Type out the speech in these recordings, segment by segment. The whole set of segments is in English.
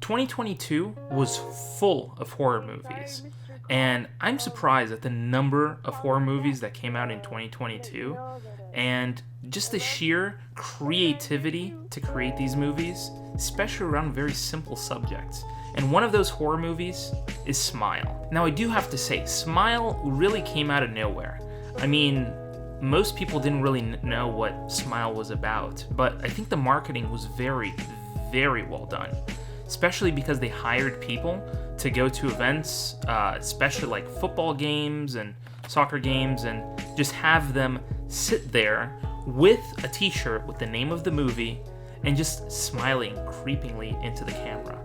2022 was full of horror movies, and I'm surprised at the number of horror movies that came out in 2022, and just the sheer creativity to create these movies, especially around very simple subjects. And one of those horror movies is Smile. Now, I do have to say, Smile really came out of nowhere. I mean, most people didn't really know what Smile was about, but I think the marketing was very, very well done. Especially because they hired people to go to events, especially like football games and soccer games, and just have them sit there with a t-shirt with the name of the movie and just smiling creepingly into the camera.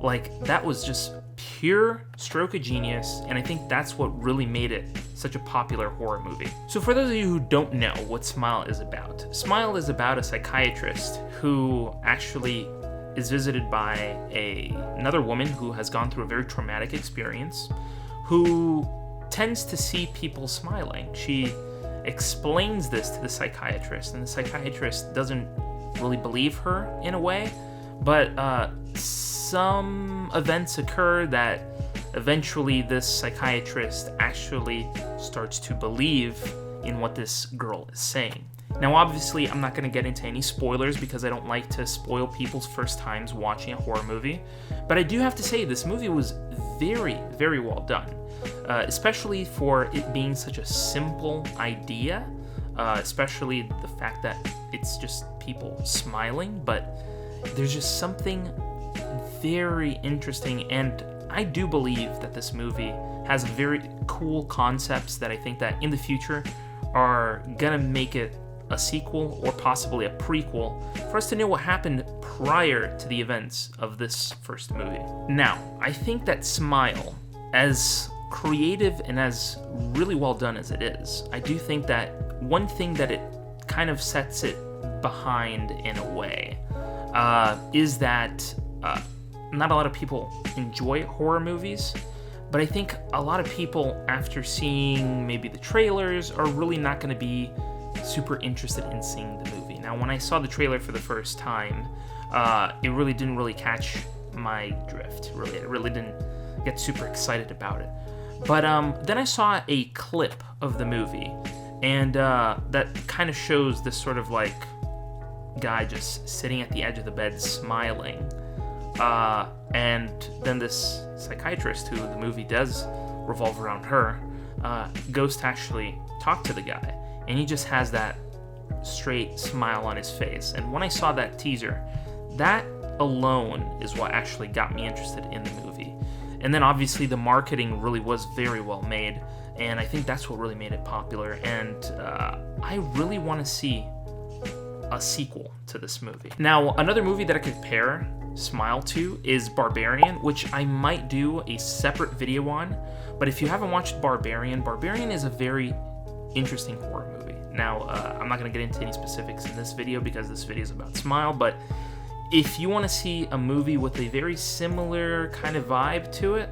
Like, that was just pure stroke of genius, and I think that's what really made it such a popular horror movie. So for those of you who don't know what Smile is about a psychiatrist who actually is visited by another woman who has gone through a very traumatic experience, who tends to see people smiling. She explains this to the psychiatrist, and the psychiatrist doesn't really believe her in a way, but some events occur that eventually this psychiatrist actually starts to believe in what this girl is saying. Now, obviously, I'm not going to get into any spoilers because I don't like to spoil people's first times watching a horror movie, but I do have to say this movie was very, very well done, especially for it being such a simple idea, especially the fact that it's just people smiling, but there's just something very interesting, and I do believe that this movie has very cool concepts that I think that in the future are gonna make it a sequel or possibly a prequel for us to know what happened prior to the events of this first movie. Now, I think that Smile, as creative and as really well done as it is, I do think that one thing that it kind of sets it behind in a way is that not a lot of people enjoy horror movies, but I think a lot of people, after seeing maybe the trailers, are really not going to be super interested in seeing the movie. Now, when I saw the trailer for the first time, it really didn't really catch my drift. I really didn't get super excited about it. But then I saw a clip of the movie, and that kind of shows this sort of like guy just sitting at the edge of the bed smiling. And then this psychiatrist, who the movie does revolve around her, goes to actually talk to the guy. And he just has that straight smile on his face. And when I saw that teaser, that alone is what actually got me interested in the movie. And then obviously the marketing really was very well made, and I think that's what really made it popular. And I really want to see a sequel to this movie. Now, another movie that I could pair Smile to is Barbarian, which I might do a separate video on. But if you haven't watched Barbarian is a very interesting horror movie. Now, I'm not going to get into any specifics in this video because this video is about Smile, but if you want to see a movie with a very similar kind of vibe to it,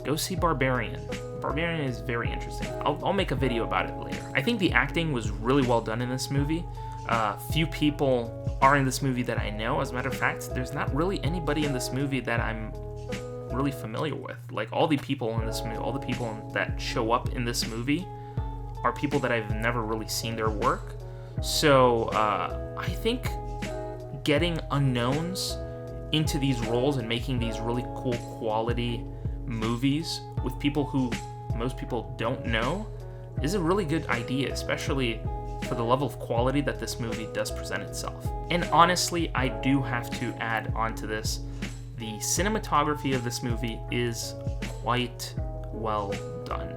go see Barbarian. Barbarian is very interesting. I'll make a video about it later. I think the acting was really well done in this movie. Few people are in this movie that I know. As a matter of fact, there's not really anybody in this movie that I'm really familiar with. Like, all the people in this movie, all the people that show up in this movie are people that I've never really seen their work. So I think getting unknowns into these roles and making these really cool quality movies with people who most people don't know is a really good idea, especially for the level of quality that this movie does present itself. And honestly, I do have to add onto this, the cinematography of this movie is quite well done.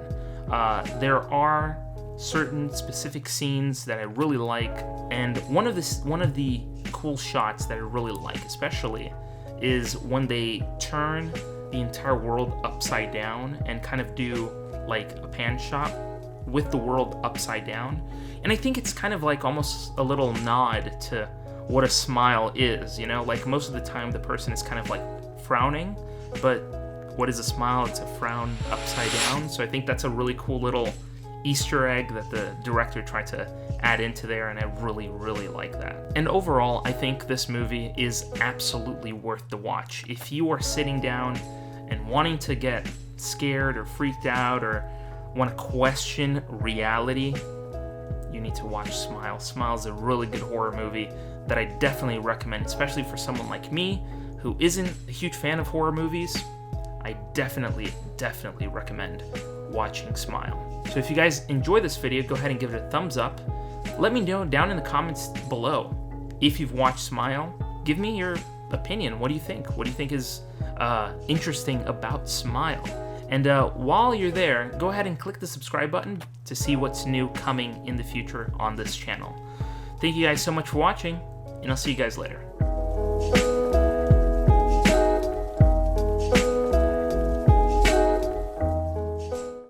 There are certain specific scenes that I really like, and one of the cool shots that I really like especially is when they turn the entire world upside down and kind of do like a pan shot with the world upside down. And I think it's kind of like almost a little nod to what a smile is, you know? Like, most of the time the person is kind of like frowning, but what is a smile? It's a frown upside down. So I think that's a really cool little Easter egg that the director tried to add into there, and I really, really like that. And overall, I think this movie is absolutely worth the watch. If you are sitting down and wanting to get scared or freaked out or want to question reality, you need to watch Smile. Smile is a really good horror movie that I definitely recommend, especially for someone like me who isn't a huge fan of horror movies. I definitely recommend watching Smile. So if you guys enjoy this video, go ahead and give it a thumbs up. Let me know down in the comments below if you've watched Smile. Give me your opinion. What do you think? What do you think is interesting about Smile? And while you're there, go ahead and click the subscribe button to see what's new coming in the future on this channel. Thank you guys so much for watching, and I'll see you guys later.